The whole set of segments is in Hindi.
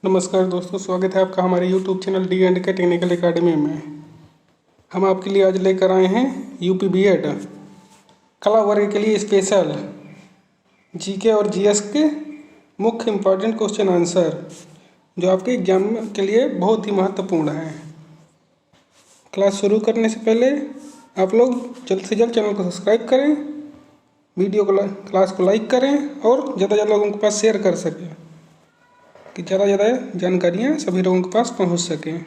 नमस्कार दोस्तों, स्वागत है आपका हमारे YouTube चैनल डी एंड के टेक्निकल एकेडमी में। हम आपके लिए आज लेकर आए हैं यूपी बीएड कला वर्ग के लिए स्पेशल जीके और जीएस के मुख्य इम्पॉर्टेंट क्वेश्चन आंसर, जो आपके एग्जाम के लिए बहुत ही महत्वपूर्ण है। क्लास शुरू करने से पहले आप लोग जल्द से जल्द चैनल को सब्सक्राइब करें, वीडियो को क्लास को लाइक करें और ज़्यादा से ज़्यादा लोगों के पास शेयर कर सकें कि ज़्यादा से ज़्यादा जानकारियाँ सभी लोगों के पास पहुंच सकें।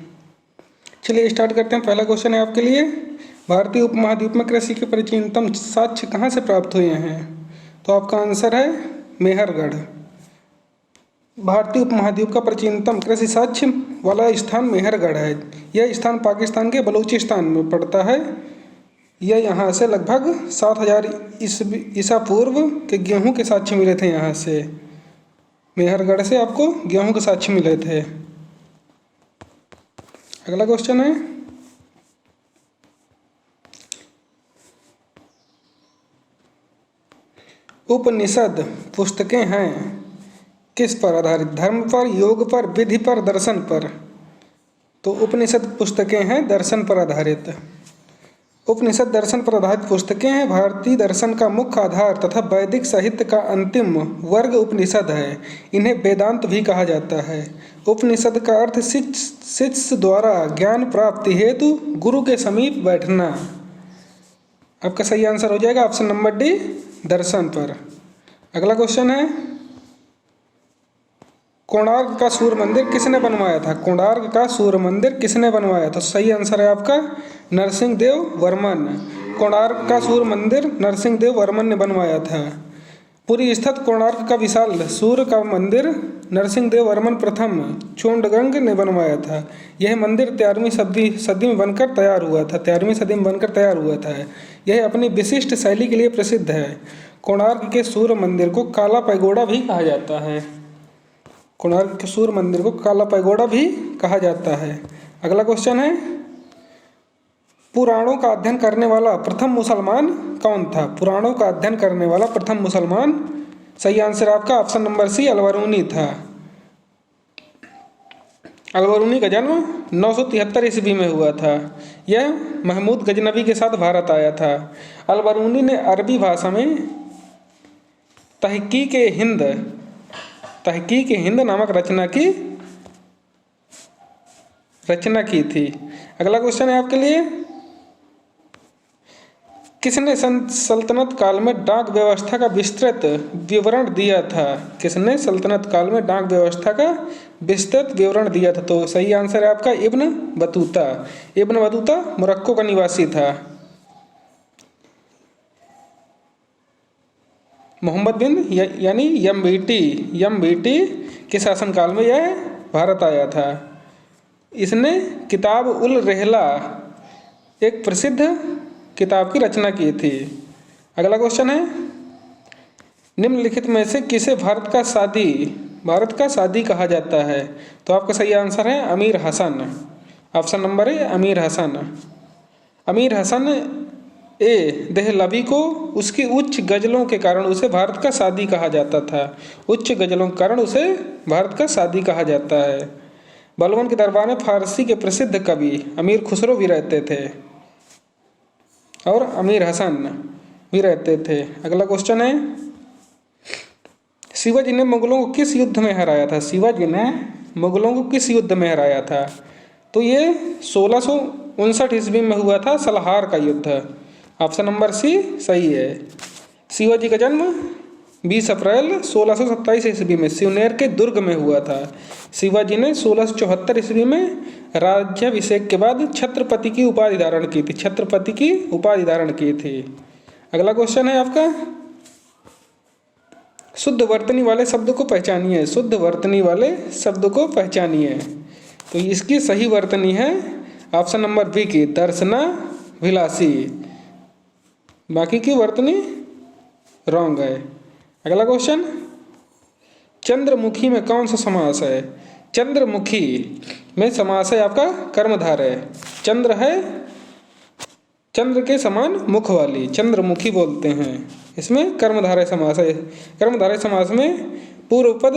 चलिए स्टार्ट करते हैं। पहला क्वेश्चन है आपके लिए, भारतीय उपमहाद्वीप में कृषि के प्राचीनतम साक्ष्य कहाँ से प्राप्त हुए हैं? तो आपका आंसर है मेहरगढ़। भारतीय उपमहाद्वीप का प्राचीनतम कृषि साक्ष्य वाला स्थान मेहरगढ़ है। यह स्थान पाकिस्तान के बलूचिस्तान में पड़ता है। यह यहाँ से लगभग 7000 ईसा पूर्व के गेहूँ के साक्ष्य मिले थे। यहाँ से मेहरगढ़ से आपको गेहूं के साक्ष्य मिले थे। अगला क्वेश्चन है, उपनिषद पुस्तकें हैं किस पर आधारित? धर्म पर, योग पर, विधि पर, दर्शन पर? तो उपनिषद पुस्तकें हैं दर्शन पर आधारित। उपनिषद दर्शन पर आधारित पुस्तकें हैं। भारतीय दर्शन का मुख्य आधार तथा वैदिक साहित्य का अंतिम वर्ग उपनिषद है। इन्हें वेदांत भी कहा जाता है। उपनिषद का अर्थ शिष्य द्वारा ज्ञान प्राप्ति हेतु गुरु के समीप बैठना। आपका सही आंसर हो जाएगा ऑप्शन नंबर डी, दर्शन पर। अगला क्वेश्चन है, कोणार्क का सूर्य मंदिर किसने बनवाया था? कोणार्क का सूर्य मंदिर किसने बनवाया था? सही आंसर है आपका नरसिंह देव वर्मन। कोणार्क का सूर्य मंदिर नरसिंह देव वर्मन ने बनवाया था। पुरी स्थित कोणार्क का विशाल सूर्य का मंदिर नरसिंह देव वर्मन प्रथम चोंडगंग ने बनवाया था। यह मंदिर 13वीं सदी में बनकर तैयार हुआ था। 13वीं सदी में बनकर तैयार हुआ था। यह अपनी विशिष्ट शैली के लिए प्रसिद्ध है। कोणार्क के सूर्य मंदिर को काला पैगोडा भी कहा जाता है। कोणार्क के सूर्य मंदिर को काला पैगोडा भी कहा जाता है। अगला क्वेश्चन है, पुराणों का अध्ययन करने वाला प्रथम मुसलमान कौन था? पुराणों का अध्ययन करने वाला प्रथम मुसलमान, सही आंसर आपका ऑप्शन नंबर सी, अलबरूनी था। अलबरूनी का जन्म 973 ईस्वी में हुआ था। यह महमूद गजनबी के साथ भारत आया था। अलबरूनी ने अरबी भाषा में तहकीक हिंद नामक रचना की थी। अगला क्वेश्चन है आपके लिए, किसने सल्तनत काल में डाक व्यवस्था का विस्तृत विवरण दिया था? किसने सल्तनत काल में डाक व्यवस्था का विस्तृत विवरण दिया था? तो सही आंसर है आपका Ibn Battuta. Ibn Battuta Morocco का निवासी था। मोहम्मद बिन यानी यमबीटी के शासनकाल में यह भारत आया था। इसने किताब उल रहला, एक प्रसिद्ध किताब की रचना की थी। अगला क्वेश्चन है, निम्नलिखित में से किसे भारत का सादी कहा जाता है? तो आपका सही आंसर है अमीर हसन। ऑप्शन नंबर है अमीर हसन। अमीर हसन देहलवी को उसकी उच्च गजलों के कारण उसे भारत का सादी कहा जाता था। उच्च गजलों के कारण उसे भारत का सादी कहा जाता है। बलबन के दरबार में फारसी के प्रसिद्ध कवि अमीर खुसरो भी रहते थे और अमीर हसन भी रहते थे। अगला क्वेश्चन है, शिवाजी ने मुगलों को किस युद्ध में हराया था? शिवाजी ने मुगलों को किस युद्ध में हराया था? तो ये 1659 ईस्वी में हुआ था, सलाहार का युद्ध। ऑप्शन नंबर सी सही है। शिवाजी का जन्म 20 अप्रैल 1627 ईस्वी में सिवनेर के दुर्ग में हुआ था। शिवाजी ने 1674 ईस्वी में राज्याभिषेक के बाद छत्रपति की उपाधि धारण की थी। अगला क्वेश्चन है आपका, शुद्ध वर्तनी वाले शब्द को पहचानिए। शुद्ध वर्तनी वाले शब्द को पहचानिए। तो इसकी सही वर्तनी है ऑप्शन नंबर बी की, दर्शना विलासी। बाकी की वर्तनी रॉन्ग है। अगला क्वेश्चन, चंद्रमुखी में कौन सा समास है? चंद्रमुखी में समास है आपका कर्मधारय। चंद्र के समान मुख वाली चंद्रमुखी बोलते हैं। इसमें कर्मधारय समास है। कर्मधारय समास में पूर्व पद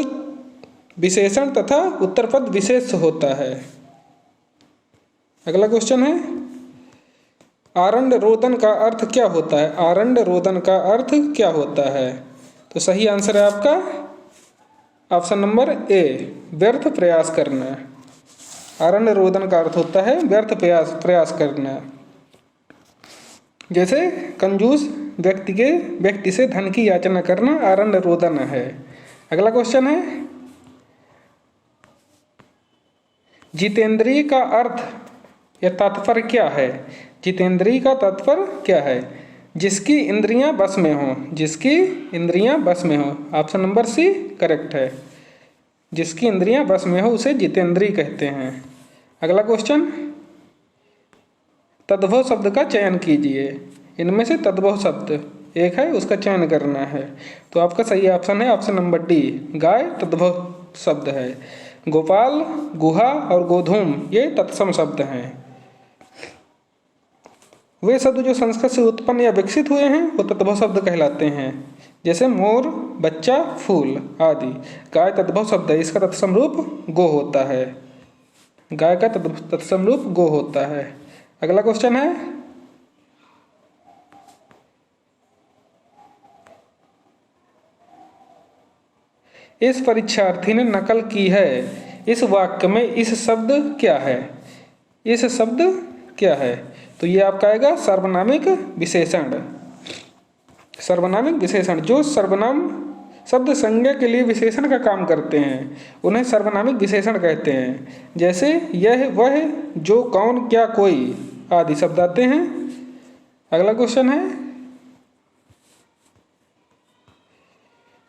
विशेषण तथा उत्तरपद विशेष होता है। अगला क्वेश्चन है, आरंड रोदन का अर्थ क्या होता है? आरंड रोदन का अर्थ क्या होता है? तो सही आंसर है आपका ऑप्शन नंबर ए, व्यर्थ प्रयास करना। आरण्य रोदन का अर्थ होता है व्यर्थ प्रयास करना। जैसे कंजूस व्यक्ति से धन की याचना करना आरण्य रोदन है। अगला क्वेश्चन है, जितेंद्रिय का अर्थ या तात्पर्य क्या है? जितेंद्रिय का तात्पर्य क्या है? जिसकी इंद्रियां बस में हो, जिसकी इंद्रियां बस में हो। ऑप्शन नंबर सी करेक्ट है। जिसकी इंद्रियां बस में हो उसे जितेंद्रिय कहते हैं। अगला क्वेश्चन, तद्भव शब्द का चयन कीजिए। इनमें से तद्भव शब्द एक है, उसका चयन करना है। तो आपका सही ऑप्शन है ऑप्शन नंबर डी, गाय तद्भव शब्द है। गोपाल, गुहा और गोधूम ये तत्सम शब्द हैं। वे शब्द जो संस्कृत से उत्पन्न या विकसित हुए हैं वो तद्भव शब्द कहलाते हैं। जैसे मोर, बच्चा, फूल आदि। गाय तद्भव शब्द है, इसका तत्सम रूप गो होता है। गाय का तत्सम रूप गो होता है। अगला क्वेश्चन है, इस परीक्षार्थी ने नकल की है, इस वाक्य में इस शब्द क्या है? इस शब्द क्या है? तो ये आपका आएगा सर्वनामिक विशेषण। सर्वनामिक विशेषण, जो सर्वनाम शब्द संज्ञा के लिए विशेषण का काम करते हैं उन्हें सर्वनामिक विशेषण कहते हैं। जैसे यह, वह, जो, कौन, क्या, कोई आदि शब्द आते हैं। अगला क्वेश्चन है,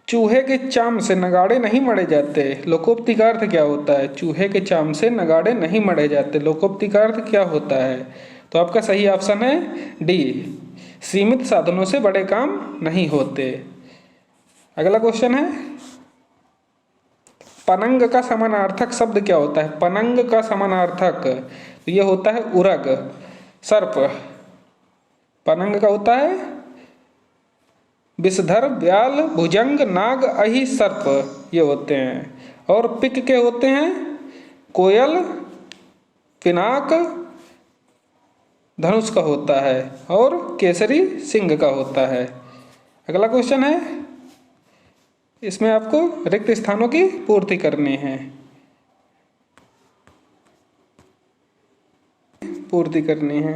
चूहे के चाम से नगाड़े नहीं मढ़े जाते, लोकोक्ति का अर्थ क्या होता है? चूहे के चाम से नगाड़े नहीं मढ़े जाते, लोकोक्ति का अर्थ क्या होता है? तो आपका सही ऑप्शन है डी, सीमित साधनों से बड़े काम नहीं होते। अगला क्वेश्चन है, पनंग का समानार्थक शब्द क्या होता है? पनंग का समानार्थक तो ये होता है उरग, सर्प। पनंग का होता है विषधर, व्याल, भुजंग, नाग, अहि, सर्प ये होते हैं। और पिक के होते हैं कोयल, पिनाक, धनुष का होता है और केसरी सिंह का होता है। अगला क्वेश्चन है, इसमें आपको रिक्त स्थानों की पूर्ति करनी है। पूर्ति करनी है।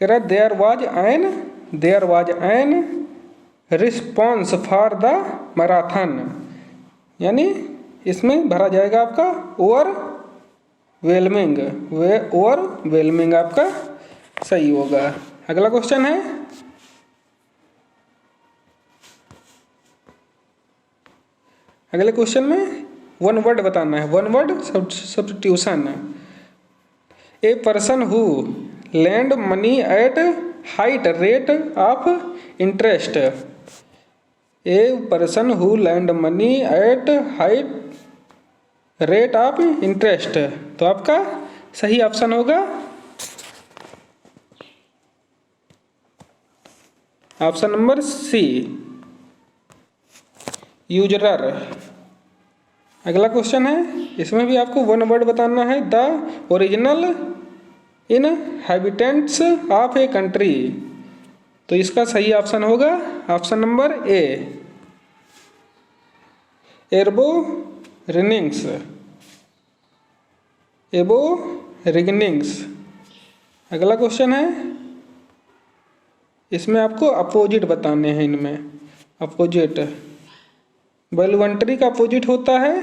कह रहा there was an response for the marathon, यानी इसमें भरा जाएगा आपका ओवरवेलमिंग आपका सही होगा। अगला क्वेश्चन है, अगले क्वेश्चन में वन वर्ड बताना है, one word substitution. A person who lend money at height rate of interest, a person who lend money at height rate of interest। तो आपका सही ऑप्शन होगा ऑप्शन नंबर सी, यूजरर। अगला क्वेश्चन है, इसमें भी आपको वन वर्ड बताना है, the original in habitants of a country. तो इसका सही ऑप्शन होगा ऑप्शन नंबर ए, एर्बो रिगनिंग्स। अगला क्वेश्चन है, इसमें आपको अपोजिट बताने हैं। इनमें अपोजिट, वॉलंटरी का अपोजिट होता है,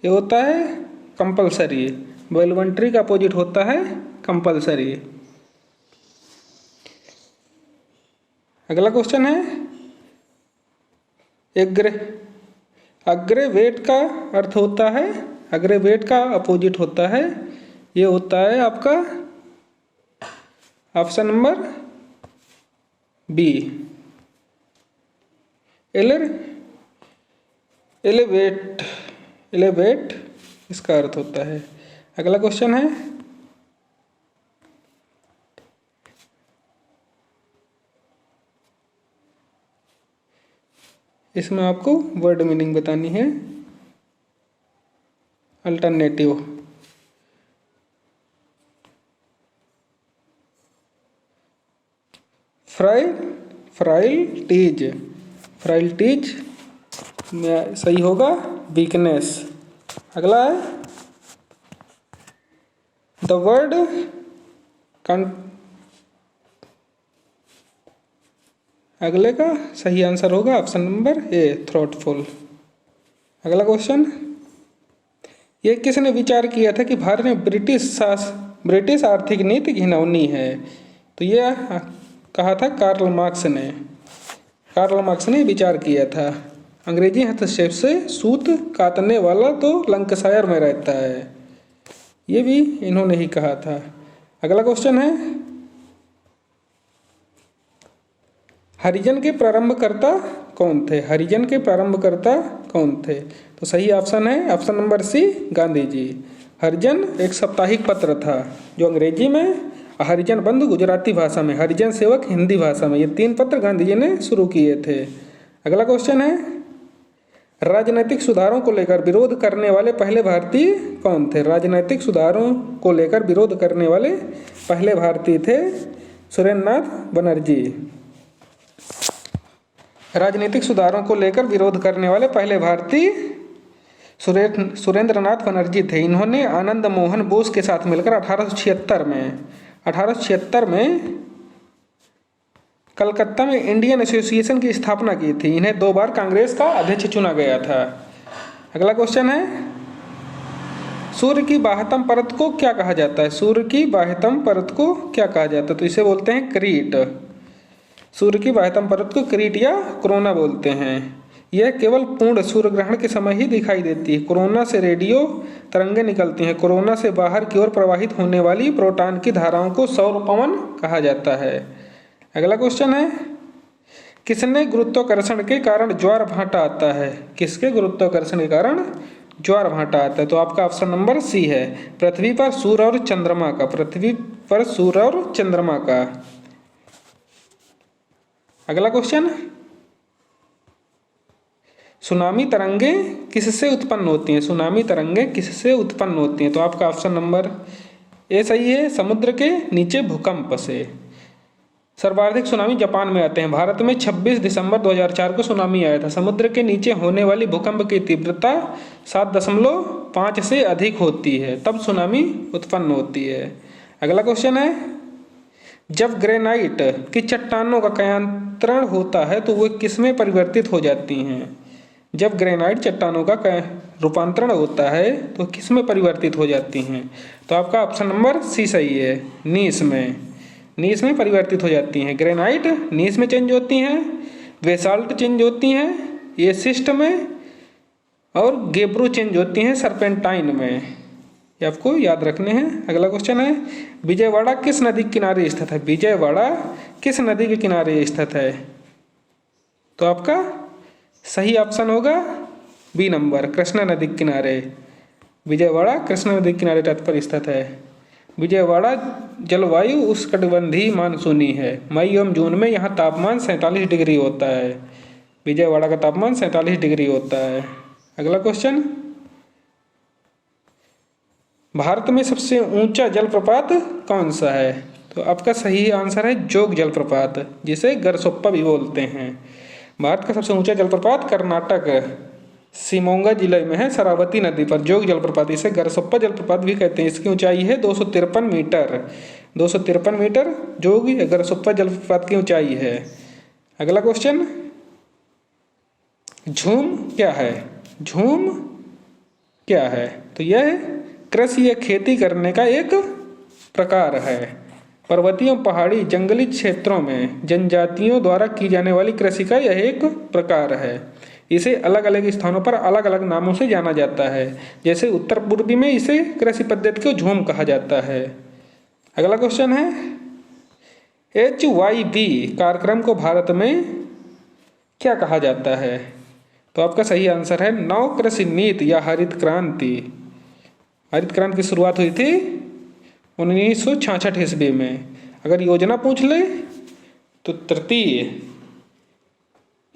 ये होता है कंपलसरी। वॉलंटरी का अपोजिट होता है कंपलसरी। अगला क्वेश्चन है, अग्रेवेट का अर्थ होता है, अग्रेवेट का अपोजिट होता है, ये होता है आपका ऑप्शन नंबर बी, एलिवेट इसका अर्थ होता है। अगला क्वेश्चन है, इसमें आपको वर्ड मीनिंग बतानी है। अल्टरनेटिव, फ्राइल्टीज, फ्राइल्टीज में सही होगा वीकनेस। अगला है द वर्ड अगले का सही आंसर होगा ऑप्शन नंबर ए, थ्रॉटफुल। अगला क्वेश्चन, ये किसने विचार किया था कि भारत में ब्रिटिश आर्थिक नीति घिनौनी है? तो ये कहा था कार्ल मार्क्स ने विचार किया था। अंग्रेजी हस्तक्षेप से सूत काटने वाला तो लंकाशायर में रहता है, ये भी इन्होंने ही कहा था। अगला क्वेश्चन है, हरिजन के प्रारंभकर्ता कौन थे? हरिजन के प्रारंभकर्ता कौन थे? तो सही ऑप्शन है ऑप्शन नंबर सी, गांधी जी। हरिजन एक साप्ताहिक पत्र था जो अंग्रेजी में, हरिजन बंधु गुजराती भाषा में, हरिजन सेवक हिंदी भाषा में, ये 3 पत्र गांधी जी ने शुरू किए थे। अगला क्वेश्चन है, राजनीतिक सुधारों को लेकर विरोध करने वाले पहले भारतीय कौन थे? राजनीतिक सुधारों को लेकर विरोध करने वाले पहले भारतीय थे सुरेंद्रनाथ बनर्जी। राजनीतिक सुधारों को लेकर विरोध करने वाले पहले भारतीय सुरेंद्रनाथ बनर्जी थे। इन्होंने आनंद मोहन बोस के साथ मिलकर 1876 में कलकत्ता में इंडियन एसोसिएशन की स्थापना की थी। इन्हें 2 बार कांग्रेस का अध्यक्ष चुना गया था। अगला क्वेश्चन है, सूर्य की बाह्यतम परत को क्या कहा जाता है? सूर्य की बाह्यतम परत को क्या कहा जाता है? तो इसे बोलते हैं क्रीट। सूर्य की बाह्यतम परत को क्रीट या कोरोना बोलते हैं। यह केवल पूर्ण सूर्य ग्रहण के समय ही दिखाई देती है। कोरोना से रेडियो तरंगें निकलती हैं। कोरोना से बाहर की ओर प्रवाहित होने वाली प्रोटॉन की धाराओं को सौर पवन कहा जाता है। अगला क्वेश्चन है, किसने गुरुत्वाकर्षण के कारण ज्वार भाटा आता है? किसके गुरुत्वाकर्षण के कारण ज्वार भाटा आता है? तो आपका ऑप्शन नंबर सी है, पृथ्वी पर सूर्य और चंद्रमा का। पृथ्वी पर सूर्य और चंद्रमा का। अगला क्वेश्चन, सुनामी तरंगें किससे उत्पन्न होती हैं? सुनामी तरंगें किससे उत्पन्न होती हैं? तो आपका ऑप्शन नंबर ए सही है, समुद्र के नीचे भूकंप से। सर्वाधिक सुनामी जापान में आते हैं। भारत में 26 दिसंबर 2004 को सुनामी आया था। समुद्र के नीचे होने वाली भूकंप की तीव्रता 7.5 से अधिक होती है, तब सुनामी उत्पन्न होती है। अगला क्वेश्चन है, जब ग्रेनाइट की चट्टानों का कायांतरण होता है तो वे किसमें परिवर्तित हो जाती हैं? जब ग्रेनाइट चट्टानों का रूपांतरण होता है तो किसमें परिवर्तित हो जाती हैं? तो आपका ऑप्शन नंबर सी सही है, नीस में परिवर्तित हो जाती हैं। ग्रेनाइट नीस में चेंज होती हैं, बेसाल्ट चेंज होती हैं ये सिस्ट में, और गेब्रो चेंज होती हैं सरपेंटाइन में। ये आपको याद रखने हैं। अगला क्वेश्चन है, विजयवाड़ा किस नदी के किनारे स्थित है? विजयवाड़ा किस नदी के किनारे स्थित है? तो आपका सही ऑप्शन होगा बी नंबर, कृष्णा नदी के किनारे। विजयवाड़ा कृष्णा नदी के किनारे तट पर स्थित है। विजयवाड़ा जलवायु उष्णकटिबंधीय मानसूनी है। मई एवं जून में यहाँ तापमान 47 डिग्री होता है। विजयवाड़ा का तापमान 47 डिग्री होता है। अगला क्वेश्चन, भारत में सबसे ऊंचा जलप्रपात कौन सा है? तो आपका सही आंसर है जोग जलप्रपात, जिसे गरसोप्पा भी बोलते हैं। भारत का सबसे ऊंचा जलप्रपात कर्नाटक शिमोगा जिले में है, शरावती नदी पर। जोग जलप्रपात, इसे गरसोप्पा जलप्रपात भी कहते हैं। इसकी ऊंचाई है 253 मीटर। 253 मीटर जोग गरसोप्पा जलप्रपात की ऊंचाई है। अगला क्वेश्चन, झूम क्या है? झूम क्या है? तो यह कृषि या खेती करने का एक प्रकार है। पर्वतीय पहाड़ी जंगली क्षेत्रों में जनजातियों द्वारा की जाने वाली कृषि का यह एक प्रकार है। इसे अलग अलग स्थानों पर अलग अलग नामों से जाना जाता है। जैसे उत्तर पूर्वी में इसे कृषि पद्धति को झूम कहा जाता है। अगला क्वेश्चन है, HYB कार्यक्रम को भारत में क्या कहा जाता है? तो आपका सही आंसर है नव कृषि नीति या हरित क्रांति। हरित क्रांति की शुरुआत हुई थी 1966 ईस्वी में। अगर योजना पूछ ले तो तृतीय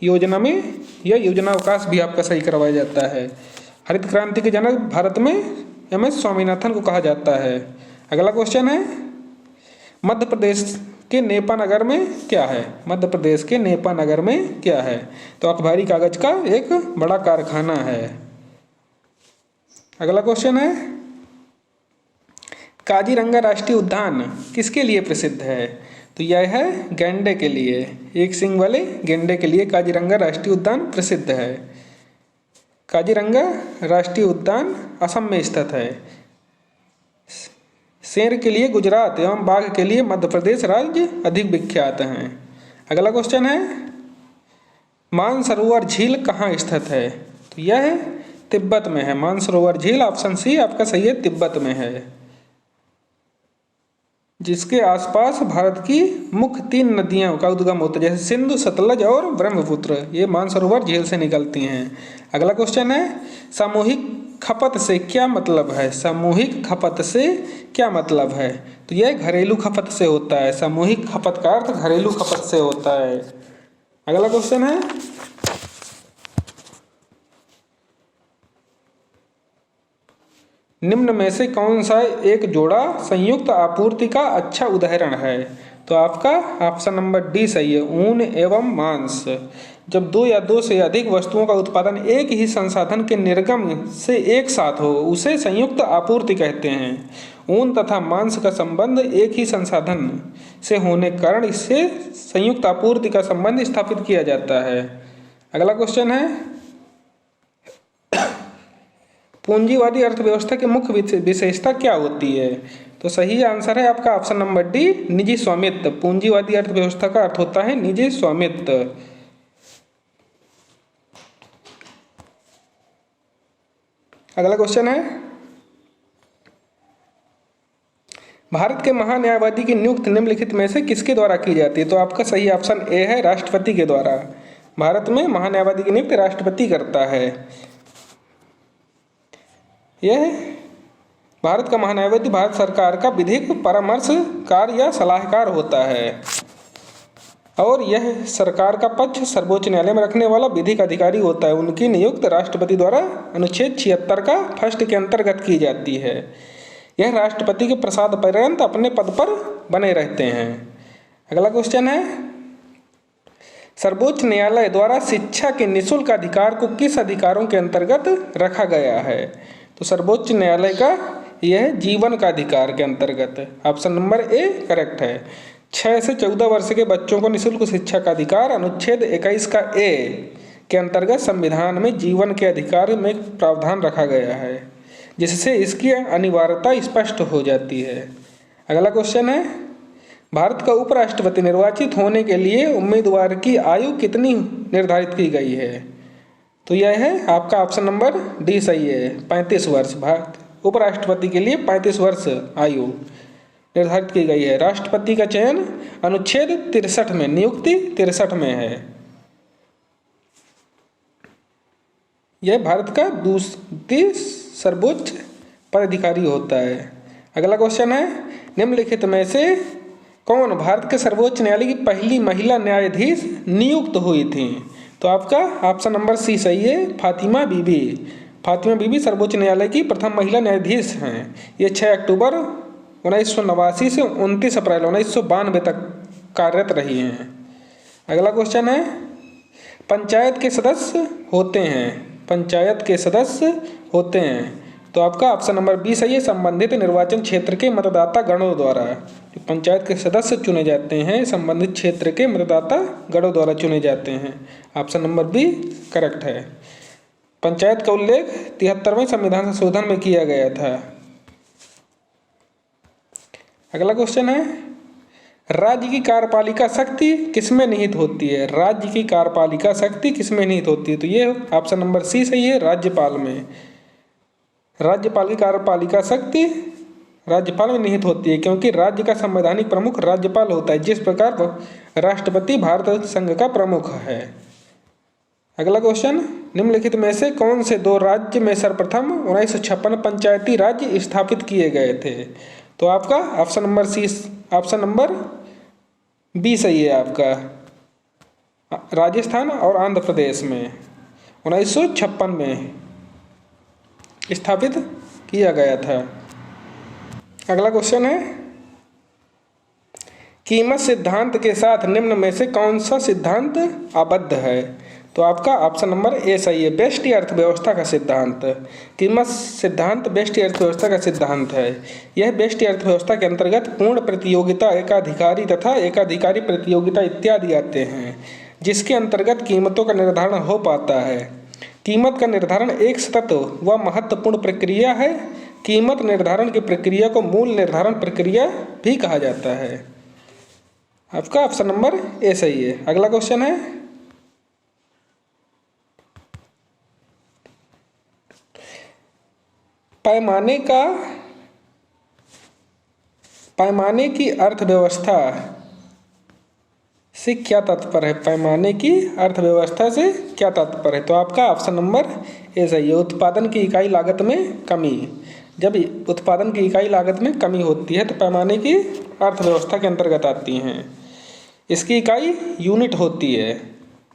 योजना में, या योजना अवकाश भी आपका सही करवाया जाता है। हरित क्रांति के जनक भारत में MS स्वामीनाथन को कहा जाता है। अगला क्वेश्चन है, मध्य प्रदेश के नेपा नगर में क्या है? मध्य प्रदेश के नेपा नगर में क्या है? तो अखबारी कागज का एक बड़ा कारखाना है। अगला क्वेश्चन है, काजीरंगा राष्ट्रीय उद्यान किसके लिए प्रसिद्ध है? तो यह है गैंडे के लिए, एक सींग वाले गैंडे के लिए काजीरंगा राष्ट्रीय उद्यान प्रसिद्ध है। काजीरंगा राष्ट्रीय उद्यान असम में स्थित है। शेर के लिए गुजरात एवं बाघ के लिए मध्य प्रदेश राज्य अधिक विख्यात हैं। अगला क्वेश्चन है, मानसरोवर झील कहाँ स्थित है? तो यह तिब्बत में है। मानसरोवर झील ऑप्शन सी आपका सही है, तिब्बत में है, जिसके आसपास भारत की मुख्य 3 नदियां का उद्गम होता है, जैसे सिंधु, सतलज और ब्रह्मपुत्र, ये मानसरोवर झील से निकलती हैं। अगला क्वेश्चन है, सामूहिक खपत से क्या मतलब है? सामूहिक खपत से क्या मतलब है? तो यह घरेलू खपत से होता है। सामूहिक खपत का अर्थ घरेलू खपत से होता है। अगला क्वेश्चन है, निम्न में से कौन सा एक जोड़ा संयुक्त आपूर्ति का अच्छा उदाहरण है? तो आपका ऑप्शन नंबर डी सही है, ऊन एवं मांस। जब 2 या 2 से अधिक वस्तुओं का उत्पादन एक ही संसाधन के निर्गम से एक साथ हो, उसे संयुक्त आपूर्ति कहते हैं। ऊन तथा मांस का संबंध एक ही संसाधन से होने के कारण इससे संयुक्त आपूर्ति का संबंध स्थापित किया जाता है। अगला क्वेश्चन है, पूंजीवादी अर्थव्यवस्था की मुख्य विशेषता क्या होती है? तो सही आंसर है आपका ऑप्शन नंबर डी, निजी स्वामित्व। पूंजीवादी अर्थव्यवस्था का अर्थ होता है निजी स्वामित्व। अगला क्वेश्चन है, भारत के महान्यायवादी की नियुक्ति निम्नलिखित में से किसके द्वारा की जाती है? तो आपका सही ऑप्शन ए है, राष्ट्रपति के द्वारा। भारत में महान्यायवादी की नियुक्ति राष्ट्रपति करता है। यह भारत का महान्यायवादी भारत सरकार का विधिक परामर्शकार या सलाहकार होता है, और यह सरकार का पक्ष सर्वोच्च न्यायालय में रखने वाला विधिक अधिकारी होता है। उनकी नियुक्ति राष्ट्रपति द्वारा अनुच्छेद 76 का फर्स्ट के अंतर्गत की जाती है। यह राष्ट्रपति के प्रसाद पर्यंत अपने पद पर बने रहते हैं। अगला क्वेश्चन है, सर्वोच्च न्यायालय द्वारा शिक्षा के निःशुल्क अधिकार को किस अधिकारों के अंतर्गत रखा गया है? तो सर्वोच्च न्यायालय का यह जीवन का अधिकार के अंतर्गत। ऑप्शन नंबर ए करेक्ट है। 6 से 14 वर्ष के बच्चों को निःशुल्क शिक्षा का अधिकार अनुच्छेद 21 का ए के अंतर्गत संविधान में जीवन के अधिकार में प्रावधान रखा गया है, जिससे इसकी अनिवार्यता स्पष्ट हो जाती है। अगला क्वेश्चन है, भारत का उपराष्ट्रपति निर्वाचित होने के लिए उम्मीदवार की आयु कितनी निर्धारित की गई है? तो यह है आपका ऑप्शन नंबर डी सही है, 35 वर्ष। भारत उपराष्ट्रपति के लिए 35 वर्ष आयु निर्धारित की गई है। राष्ट्रपति का चयन अनुच्छेद 63 में, नियुक्ति 63 में है। यह भारत का दूसरी सर्वोच्च पदाधिकारी होता है। अगला क्वेश्चन है, निम्नलिखित में से कौन भारत के सर्वोच्च न्यायालय की पहली महिला न्यायाधीश नियुक्त हुई थी? तो आपका ऑप्शन नंबर सी सही है, फातिमा बीबी। फातिमा बीबी सर्वोच्च न्यायालय की प्रथम महिला न्यायाधीश हैं। ये 6 अक्टूबर 1989 से 29 अप्रैल 1992 तक कार्यरत रही हैं। अगला क्वेश्चन है, पंचायत के सदस्य होते हैं। पंचायत के सदस्य होते हैं, तो आपका ऑप्शन नंबर बी सही है, संबंधित निर्वाचन क्षेत्र के मतदाता गणों द्वारा। पंचायत के सदस्य चुने जाते हैं, संबंधित क्षेत्र के मतदाता गणों द्वारा चुने जाते हैं। ऑप्शन नंबर बी करेक्ट है। पंचायत का उल्लेख 73वें संविधान संशोधन में किया गया था। अगला क्वेश्चन है, राज्य की कार्यपालिका शक्ति किसमें निहित होती है? राज्य की कार्यपालिका शक्ति किसमें निहित होती है? तो ये ऑप्शन नंबर सी सही है, राज्यपाल में। राज्यपाल की कार्यपालिका शक्ति राज्यपाल में निहित होती है, क्योंकि राज्य का संवैधानिक प्रमुख राज्यपाल होता है, जिस प्रकार राष्ट्रपति भारत संघ का प्रमुख है। अगला क्वेश्चन, निम्नलिखित में से कौन से 2 राज्य में सर्वप्रथम 1956 पंचायती राज्य स्थापित किए गए थे? तो आपका option number C, option number B सही है आपका। राजस्थान और आंध्र प्रदेश में 1956 में स्थापित किया गया था। अगला क्वेश्चन है, कीमत सिद्धांत के साथ निम्न में से कौन सा सिद्धांत आबद्ध है? तो आपका ऑप्शन नंबर ए सही है, व्यष्टि अर्थव्यवस्था का सिद्धांत। कीमत सिद्धांत व्यष्टि अर्थव्यवस्था का सिद्धांत है। यह व्यष्टि अर्थव्यवस्था के अंतर्गत पूर्ण प्रतियोगिता, एकाधिकारी तथा एकाधिकारी प्रतियोगिता इत्यादि आते हैं, जिसके अंतर्गत कीमतों का निर्धारण हो पाता है। कीमत का निर्धारण एक सतत व महत्वपूर्ण प्रक्रिया है। कीमत निर्धारण की प्रक्रिया को मूल निर्धारण प्रक्रिया भी कहा जाता है। आपका ऑप्शन नंबर ए सही है। अगला क्वेश्चन है, पैमाने की अर्थव्यवस्था से क्या तात्पर्य है? पैमाने की अर्थव्यवस्था से क्या तात्पर्य है? तो आपका ऑप्शन नंबर ए सही है, उत्पादन की इकाई लागत में कमी। जब उत्पादन की इकाई लागत में कमी होती है तो पैमाने की अर्थव्यवस्था के अंतर्गत आती हैं। इसकी इकाई यूनिट होती है,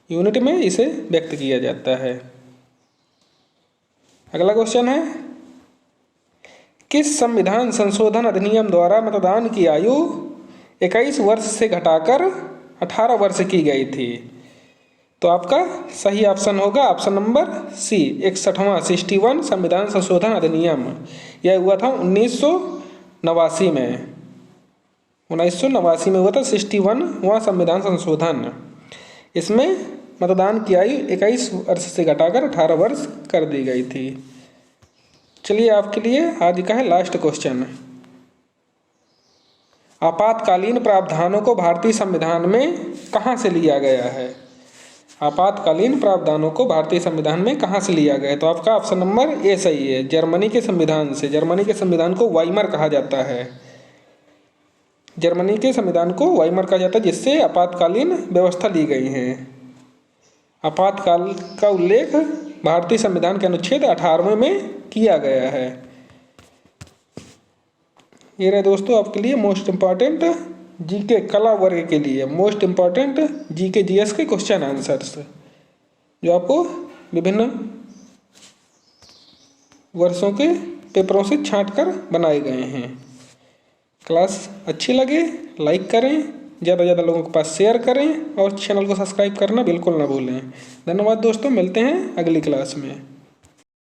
यूनिट में इसे व्यक्त किया जाता है। अगला क्वेश्चन है, किस संविधान संशोधन अधिनियम द्वारा मतदान की आयु 21 वर्ष से घटाकर 18 वर्ष की गई थी? तो आपका सही ऑप्शन होगा ऑप्शन नंबर सी, 61वां 61 संविधान संशोधन अधिनियम। यह हुआ था 1989 में। 1989 में हुआ था 61वां संविधान संशोधन। इसमें मतदान की आयु 21 वर्ष से घटाकर 18 वर्ष कर दी गई थी। चलिए आपके लिए आज का है लास्ट क्वेश्चन। आपातकालीन प्रावधानों को भारतीय संविधान में कहाँ से लिया गया है? आपातकालीन प्रावधानों को भारतीय संविधान में कहाँ से लिया गया है? तो आपका ऑप्शन नंबर ए सही है, जर्मनी के संविधान से। जर्मनी के संविधान को वाइमर कहा जाता है। जर्मनी के संविधान को वाइमर कहा जाता है, जिससे आपातकालीन व्यवस्था ली गई है। आपातकाल का उल्लेख भारतीय संविधान के अनुच्छेद 18वें में किया गया है। ये रहे दोस्तों आपके लिए मोस्ट इम्पॉर्टेंट जीके कला वर्ग के लिए मोस्ट इम्पॉर्टेंट जीके जीएस के क्वेश्चन आंसर्स, जो आपको विभिन्न वर्षों के पेपरों से छांट कर बनाए गए हैं। क्लास अच्छी लगे लाइक करें, ज़्यादा से ज़्यादा लोगों के पास शेयर करें और चैनल को सब्सक्राइब करना बिल्कुल ना भूलें। धन्यवाद दोस्तों, मिलते हैं अगली क्लास में।